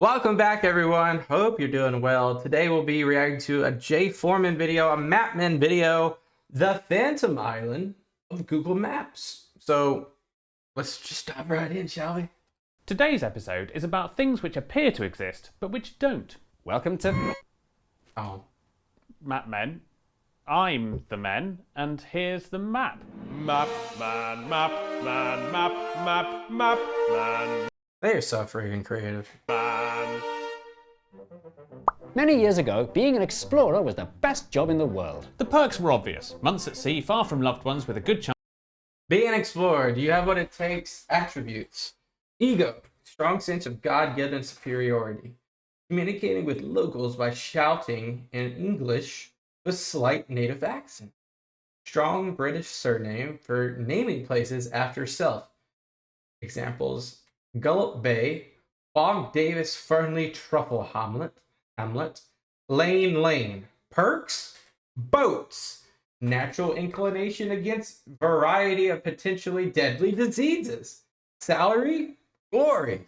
Welcome back, everyone. Hope you're doing well. Today we'll be reacting to a Jay Foreman video, a Mapman video, the Phantom Island of Google Maps. So let's just dive right in, shall we? Today's episode is about things which appear to exist, but which don't. Welcome to Mapmen. I'm the men, and here's the map. Mapman, Mapman, Mapman. They are so freaking creative. Many years ago, being an explorer was the best job in the world. The perks were obvious. Months at sea, far from loved ones, with a good chance. Being an explorer, do you have what it takes? Attributes. Ego, strong sense of God-given superiority. Communicating with locals by shouting in English with slight native accent. Strong British surname for naming places after self. Examples: Gullop Bay, Bog Davis Fernley Truffle Hamlet, Lane. Perks, boats. Natural inclination against variety of potentially deadly diseases. Salary, glory.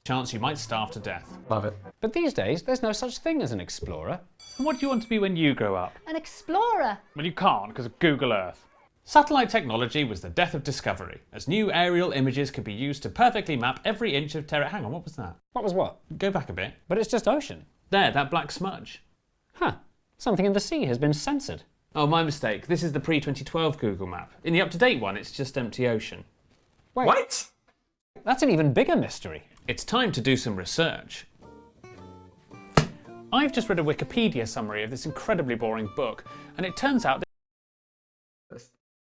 Chance you might starve to death. Love it. But these days, there's no such thing as an explorer. And what do you want to be when you grow up? An explorer. Well, you can't because of Google Earth. Satellite technology was the death of discovery, as new aerial images could be used to perfectly map every inch of terra. Hang on, what was that? What was what? Go back a bit. But it's just ocean. There, that black smudge. Huh. Something in the sea has been censored. Oh, my mistake. This is the pre-2012 Google map. In the up-to-date one, it's just empty ocean. Wait. What? That's an even bigger mystery. It's time to do some research. I've just read a Wikipedia summary of this incredibly boring book, and it turns out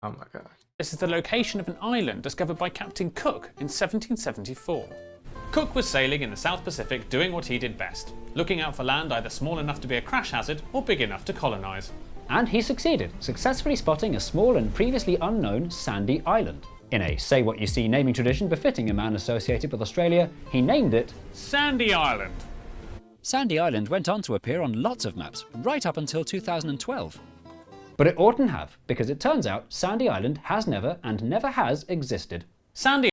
Oh my god. this is the location of an island discovered by Captain Cook in 1774. Cook was sailing in the South Pacific doing what he did best, looking out for land either small enough to be a crash hazard or big enough to colonise. And he succeeded, successfully spotting a small and previously unknown sandy island. In a say-what-you-see naming tradition befitting a man associated with Australia, he named it Sandy Island. Sandy Island went on to appear on lots of maps, right up until 2012. But it oughtn't have, because it turns out Sandy Island has never and never has existed. Sandy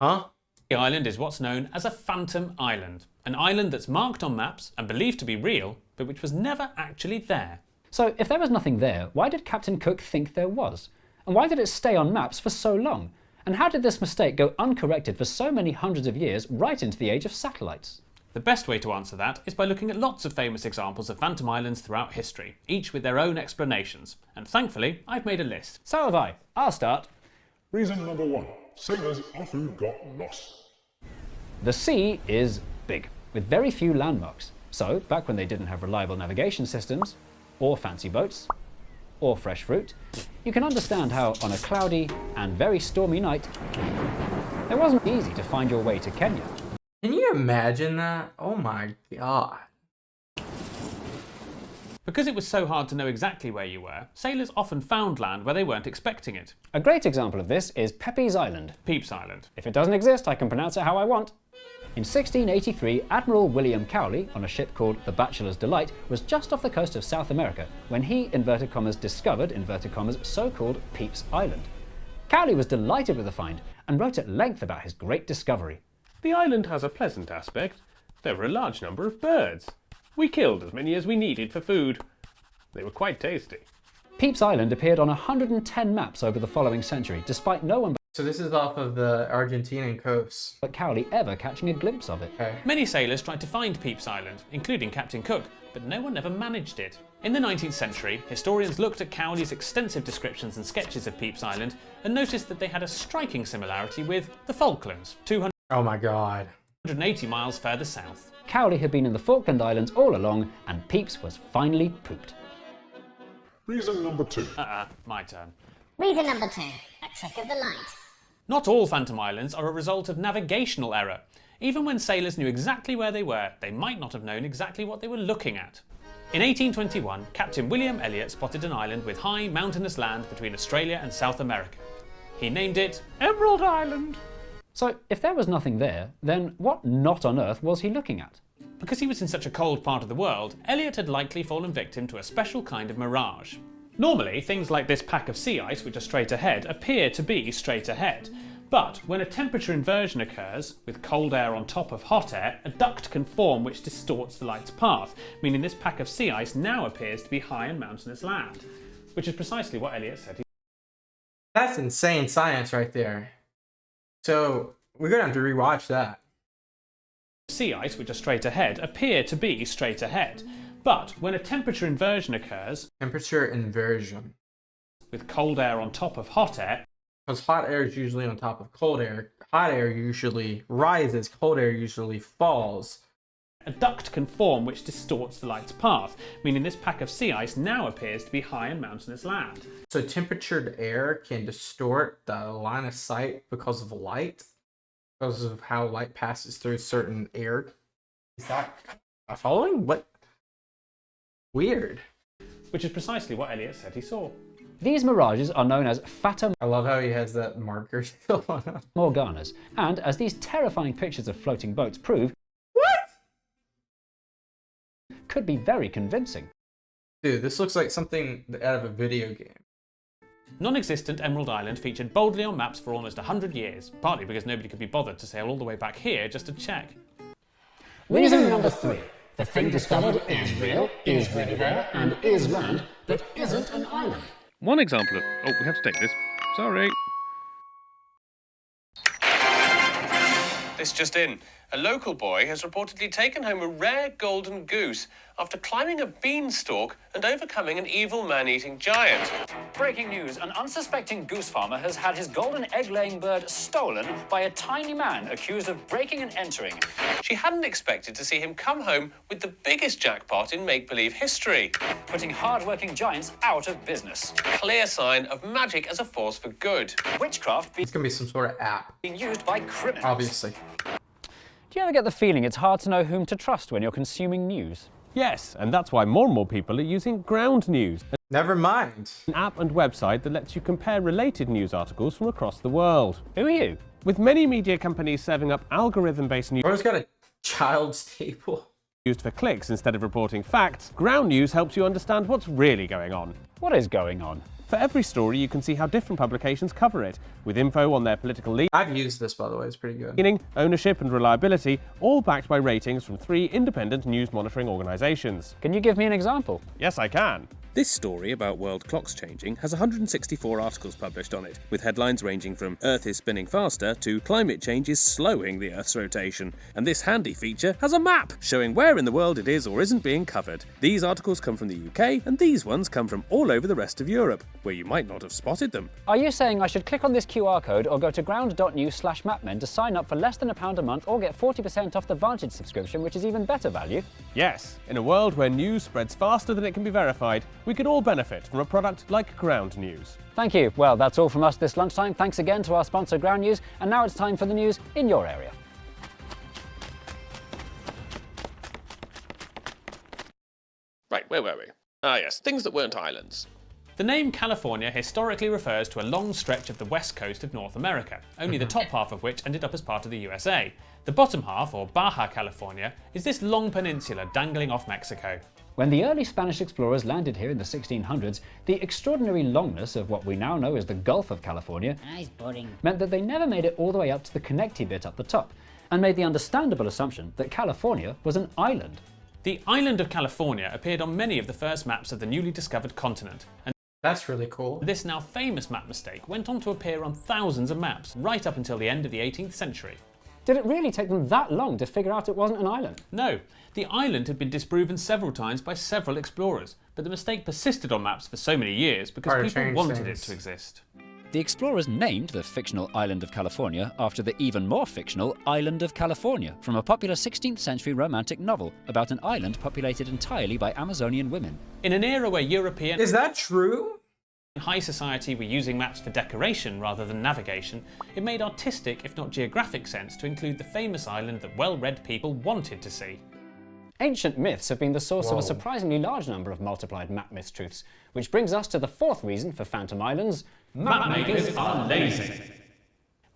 Huh? Island is what's known as a phantom island, an island that's marked on maps and believed to be real, but which was never actually there. So if there was nothing there, why did Captain Cook think there was? And why did it stay on maps for so long? And how did this mistake go uncorrected for so many hundreds of years right into the age of satellites? The best way to answer that is by looking at lots of famous examples of phantom islands throughout history, each with their own explanations. And thankfully, I've made a list. So have I. I'll start. Reason number 1. Sailors often got lost. The sea is big, with very few landmarks. So, back when they didn't have reliable navigation systems, or fancy boats, or fresh fruit, you can understand how, on a cloudy and very stormy night, it wasn't easy to find your way to Kenya. Can you imagine that? Oh my god. Because it was so hard to know exactly where you were, sailors often found land where they weren't expecting it. A great example of this is Pepys Island. Pepys Island. If it doesn't exist, I can pronounce it how I want. In 1683, Admiral William Cowley, on a ship called the Bachelor's Delight, was just off the coast of South America when he, inverted commas, discovered, inverted commas, so-called Pepys Island. Cowley was delighted with the find and wrote at length about his great discovery. The island has a pleasant aspect. There were a large number of birds. We killed as many as we needed for food. They were quite tasty. Pepys Island appeared on 110 maps over the following century, despite no one So this is off of the Argentinian coast. but Cowley ever catching a glimpse of it. Okay. Many sailors tried to find Pepys Island, including Captain Cook, but no one ever managed it. In the 19th century, historians looked at Cowley's extensive descriptions and sketches of Pepys Island and noticed that they had a striking similarity with the Falklands, 280 Oh my god. miles further south. Cowley had been in the Falkland Islands all along, and Pepys was finally pooped. Reason number 2. My turn. Reason number 2. A trick of the light. Not all phantom islands are a result of navigational error. Even when sailors knew exactly where they were, they might not have known exactly what they were looking at. In 1821, Captain William Elliot spotted an island with high mountainous land between Australia and South America. He named it Emerald Island. So, if there was nothing there, then what not on earth was he looking at? Because he was in such a cold part of the world, Elliot had likely fallen victim to a special kind of mirage. Normally, things like this pack of sea ice, which are straight ahead, appear to be straight ahead. But when a temperature inversion occurs, with cold air on top of hot air, a duct can form which distorts the light's path, meaning this pack of sea ice now appears to be high in mountainous land, which is precisely what Elliot said he... That's insane science right there. So we're gonna have to rewatch that. Sea ice, which are straight ahead, appear to be straight ahead. But when a temperature inversion occurs, Temperature inversion. with cold air on top of hot air, Because hot air is usually on top of cold air. Hot air usually rises, cold air usually falls. a duct can form which distorts the light's path, meaning this pack of sea ice now appears to be high in mountainous land. So temperatured air can distort the line of sight because of light, because of how light passes through certain air. Is that following? What? Weird. Which is precisely what Elliot said he saw. These mirages are known as Fata I love how he has that marker still on him. Morganas, and as these terrifying pictures of floating boats prove, could be very convincing. Dude, this looks like something out of a video game. Non-existent Emerald Island featured boldly on maps for almost 100 years, partly because nobody could be bothered to sail all the way back here just to check. Reason number 3. The thing discovered is real, is really there, and is land, but isn't an island. One example of... Oh, we have to take this. Sorry. This just in. A local boy has reportedly taken home a rare golden goose after climbing a beanstalk and overcoming an evil man-eating giant. Breaking news, an unsuspecting goose farmer has had his golden egg-laying bird stolen by a tiny man accused of breaking and entering. She hadn't expected to see him come home with the biggest jackpot in make-believe history. Putting hard-working giants out of business. Clear sign of magic as a force for good. Witchcraft It's gonna be some sort of app, being used by criminals. obviously. Do you ever get the feeling it's hard to know whom to trust when you're consuming news? Yes, and that's why more and more people are using Ground News, Never mind. an app and website that lets you compare related news articles from across the world. Who are you? With many media companies serving up algorithm-based news Bro's got a child's table. used for clicks instead of reporting facts, Ground News helps you understand what's really going on. What is going on? For every story, you can see how different publications cover it, with info on their political I've used this, by the way. It's pretty good. leaning, ownership and reliability, all backed by ratings from 3 independent news monitoring organisations. Can you give me an example? Yes, I can. This story about world clocks changing has 164 articles published on it, with headlines ranging from Earth is spinning faster to climate change is slowing the Earth's rotation. And this handy feature has a map showing where in the world it is or isn't being covered. These articles come from the UK, and these ones come from all over the rest of Europe, where you might not have spotted them. Are you saying I should click on this QR code or go to ground.news/mapmen to sign up for less than £1 a month or get 40% off the Vantage subscription, which is even better value? Yes, in a world where news spreads faster than it can be verified, we could all benefit from a product like Ground News. Thank you. Well, that's all from us this lunchtime. Thanks again to our sponsor Ground News, and now it's time for the news in your area. Right, where were we? Ah yes, things that weren't islands. The name California historically refers to a long stretch of the west coast of North America, only the top half of which ended up as part of the USA. The bottom half, or Baja California, is this long peninsula dangling off Mexico. When the early Spanish explorers landed here in the 1600s, the extraordinary longness of what we now know as the Gulf of California meant that they never made it all the way up to the connecty bit up the top, and made the understandable assumption that California was an island. The island of California appeared on many of the first maps of the newly discovered continent, and That's really cool. this now famous map mistake went on to appear on thousands of maps right up until the end of the 18th century. Did it really take them that long to figure out it wasn't an island? No, the island had been disproven several times by several explorers, but the mistake persisted on maps for so many years because Hard to people change wanted things. it to exist. The explorers named the fictional island of California after the even more fictional Island of California from a popular 16th century romantic novel about an island populated entirely by Amazonian women. In an era where European Is that true? high society were using maps for decoration rather than navigation, it made artistic, if not geographic sense, to include the famous island that well-read people wanted to see. Ancient myths have been the source of Whoa. a surprisingly large number of multiplied map mistruths, which brings us to the fourth reason for Phantom Islands. Mapmakers are lazy.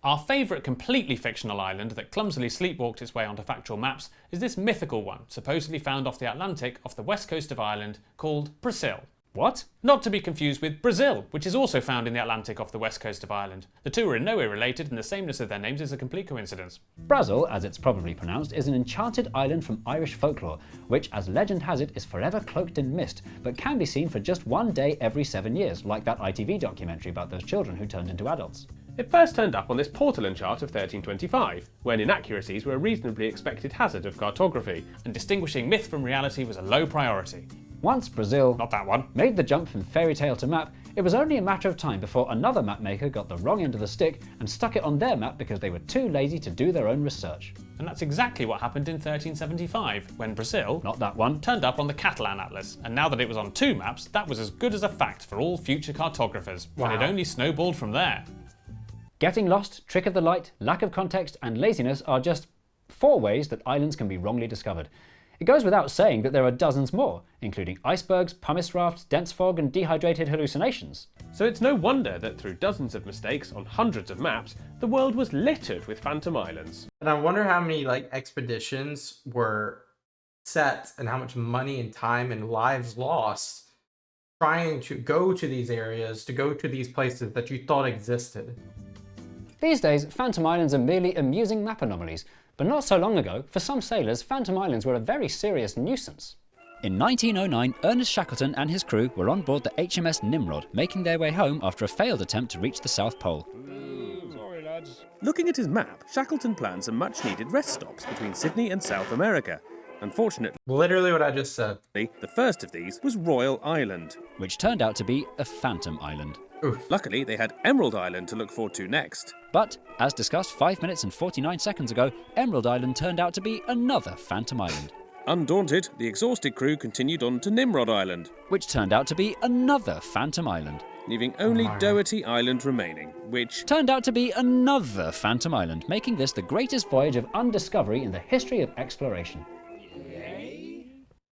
Our favourite completely fictional island that clumsily sleepwalked its way onto factual maps is this mythical one, supposedly found off the Atlantic off the west coast of Ireland, called Brazil. What? Not to be confused with Brazil, which is also found in the Atlantic off the west coast of Ireland. The two are in no way related, and the sameness of their names is a complete coincidence. Brazil, as it's probably pronounced, is an enchanted island from Irish folklore, which, as legend has it, is forever cloaked in mist, but can be seen for just one day every 7 years, like that ITV documentary about those children who turned into adults. It first turned up on this Portolan chart of 1325, when inaccuracies were a reasonably expected hazard of cartography. And distinguishing myth from reality was a low priority. Once Brazil Not that one. made the jump from fairy tale to map, it was only a matter of time before another map maker got the wrong end of the stick and stuck it on their map because they were too lazy to do their own research. And that's exactly what happened in 1375, when Brazil, Not that one, turned up on the Catalan Atlas, and now that it was on 2 maps, that was as good as a fact for all future cartographers. Wow. And it only snowballed from there. Getting lost, trick of the light, lack of context, and laziness are just 4 ways that islands can be wrongly discovered. It goes without saying that there are dozens more, including icebergs, pumice rafts, dense fog, and dehydrated hallucinations. So it's no wonder that through dozens of mistakes on hundreds of maps, the world was littered with phantom islands. And I wonder how many expeditions were set and how much money and time and lives lost trying to go to these areas, to go to these places that you thought existed. These days, phantom islands are merely amusing map anomalies, but not so long ago, for some sailors, phantom islands were a very serious nuisance. In 1909, Ernest Shackleton and his crew were on board the HMS Nimrod, making their way home after a failed attempt to reach the South Pole. Looking at his map, Shackleton planned some much-needed rest stops between Sydney and South America. Unfortunately, Literally what I just said. the first of these was Royal Island. Which turned out to be a phantom island. Luckily, they had Emerald Island to look forward to next. But, as discussed 5 minutes and 49 seconds ago, Emerald Island turned out to be another phantom island. Undaunted, the exhausted crew continued on to Nimrod Island, Which turned out to be another phantom island. leaving only Doherty Island remaining, which Turned out to be another phantom island, making this the greatest voyage of undiscovery in the history of exploration.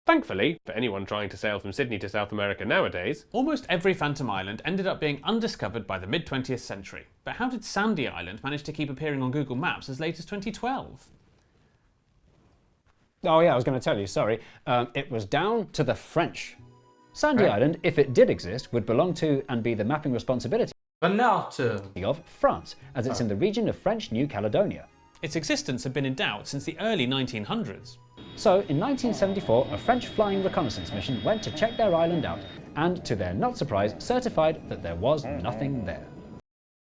Thankfully, for anyone trying to sail from Sydney to South America nowadays, Almost every phantom island ended up being undiscovered by the mid-20th century. But how did Sandy Island manage to keep appearing on Google Maps as late as 2012? Oh yeah, I was going to tell you, sorry. It was down to the French. Sandy Island, if it did exist, would belong to and be the mapping responsibility Vanuatu. of France, as it's in the region of French New Caledonia. Its existence had been in doubt since the early 1900s. So, in 1974, a French flying reconnaissance mission went to check their island out, and to their not surprise, certified that there was nothing there.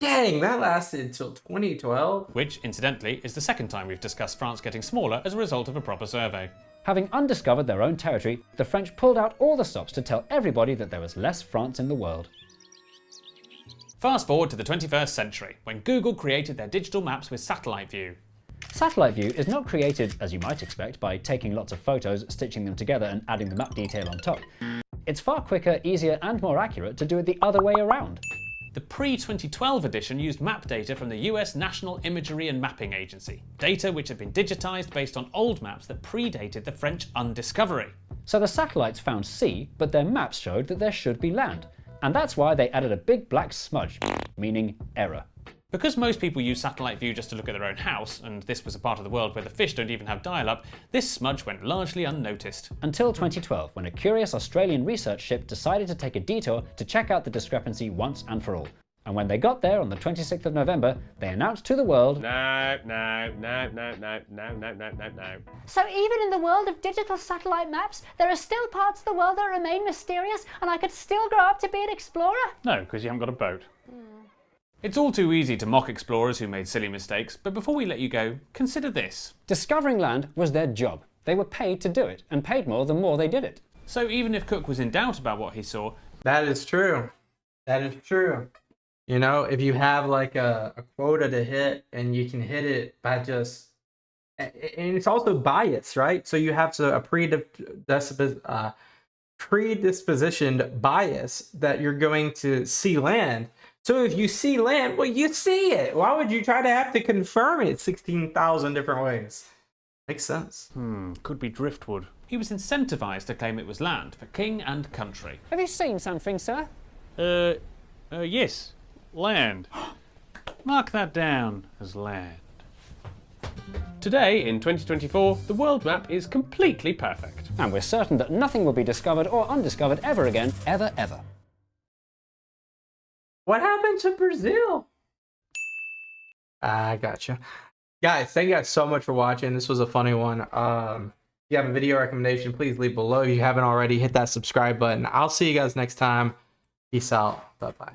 Dang, that lasted till 2012. Which, incidentally, is the second time we've discussed France getting smaller as a result of a proper survey. Having undiscovered their own territory, the French pulled out all the stops to tell everybody that there was less France in the world. Fast forward to the 21st century, when Google created their digital maps with satellite view. Satellite view is not created, as you might expect, by taking lots of photos, stitching them together and adding the map detail on top. It's far quicker, easier and more accurate to do it the other way around. The pre-2012 edition used map data from the US National Imagery and Mapping Agency, data which had been digitized based on old maps that predated the French undiscovery. So the satellites found sea, but their maps showed that there should be land. And that's why they added a big black smudge, meaning error. Because most people use satellite view just to look at their own house, and this was a part of the world where the fish don't even have dial-up, this smudge went largely unnoticed. Until 2012, when a curious Australian research ship decided to take a detour to check out the discrepancy once and for all. And when they got there on the 26th of November, they announced to the world, no. So even in the world of digital satellite maps, there are still parts of the world that remain mysterious, and I could still grow up to be an explorer? No, because you haven't got a boat. It's all too easy to mock explorers who made silly mistakes, but before we let you go, consider this. discovering land was their job. They were paid to do it, and paid more the more they did it. So even if Cook was in doubt about what he saw, That is true. That is true. You know, if you have a quota to hit and you can hit it by just, and it's also bias, right? So you have a predispositioned bias that you're going to see land. So if you see land, well, you see it. Why would you try to have to confirm it 16,000 different ways? Makes sense. Could be driftwood. He was incentivized to claim it was land for king and country. Have you seen something, sir? Yes, land. Mark that down as land. Today, in 2024, the world map is completely perfect. And we're certain that nothing will be discovered or undiscovered ever again, ever, ever. What happened to Brazil? I gotcha. Guys, thank you guys so much for watching. This was a funny one. If you have a video recommendation, please leave below. If you haven't already, hit that subscribe button. I'll see you guys next time. Peace out. Bye-bye.